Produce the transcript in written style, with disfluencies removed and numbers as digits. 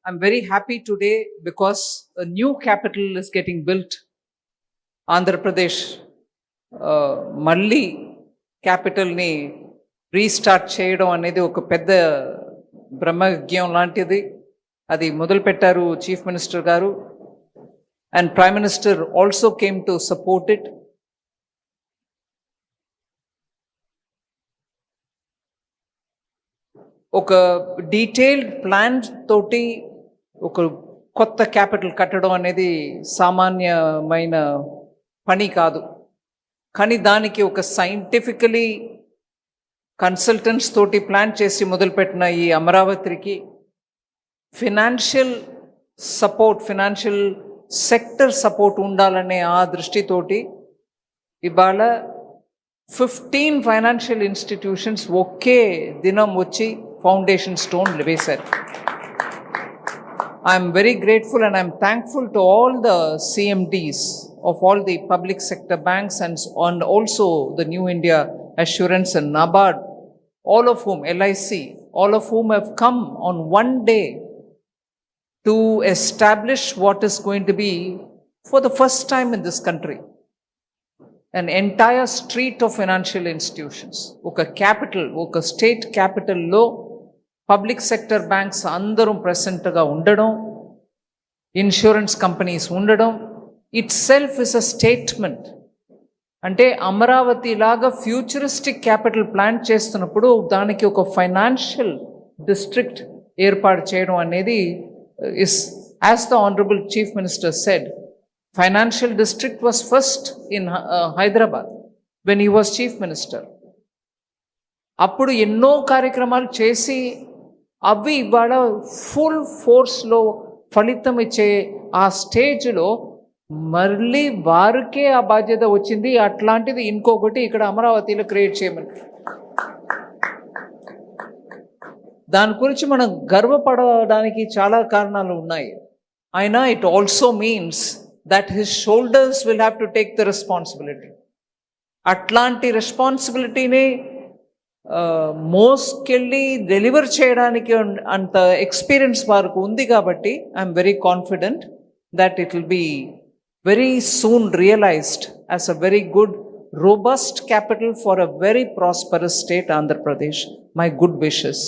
I'm very happy today because a new capital is getting built. Andhra Pradesh, మళ్ళీ క్యాపిటల్ని restart చేయడం అనేది ఒక పెద్ద బ్రహ్మయజ్ఞం లాంటిది. అది మొదలుపెట్టారు చీఫ్ మినిస్టర్ గారు, and prime minister also came to support it. ఒక డీటెయిల్డ్ ప్లాన్ తోటి ఒక కొత్త క్యాపిటల్ కట్టడం అనేది సామాన్యమైన పని కాదు. కానీ దానికి ఒక సైంటిఫికలీ కన్సల్టెంట్స్ తోటి ప్లాన్ చేసి మొదలుపెట్టిన ఈ అమరావతికి financial support, financial sector support ఉండాలనే ఆ దృష్టితోటి ఇవాళ 15 ఫైనాన్షియల్ ఇన్స్టిట్యూషన్స్ ఒకే దినం వచ్చి ఫౌండేషన్ స్టోన్ వేశారు. I am very grateful and I am thankful to all the CMDs of all the public sector banks and also the New India Assurance and NABARD, all of whom, LIC, all of whom have come on one day to establish what is going to be, for the first time in this country, an entire street of financial institutions. Oka capital, oka state capital lo public sector banks అందరూ ప్రెసెంట్గా ఉండడం, insurance companies ఉండడం, it self is a statement. అంటే అమరావతి లాగా futuristic capital plan చేస్తున్నప్పుడు దానికి ఒక financial district ఏర్పాటు చేయడం అనేది is, as the honourable chief minister said, financial district was first in Hyderabad when he was chief minister. అప్పుడు ఎన్నో కార్యక్రమాలు చేసి అవి ఇవాళ ఫుల్ ఫోర్స్లో ఫలితం ఇచ్చే ఆ స్టేజ్లో మళ్ళీ వారికే ఆ బాధ్యత వచ్చింది. అట్లాంటిది ఇంకొకటి ఇక్కడ అమరావతిలో క్రియేట్ చేయమని, దాని గురించి మనం గర్వపడడానికి చాలా కారణాలు ఉన్నాయి. అయినా it also means that his shoulders will have to take the responsibility. అట్లాంటి రెస్పాన్సిబిలిటీని మోస్కెళ్ళి డెలివర్ చేయడానికి అంత ఎక్స్పీరియన్స్ వారికి ఉంది. కాబట్టి I'm very confident that it will be very soon realized as a very good robust capital for a very prosperous state, Andhra Pradesh. My good wishes.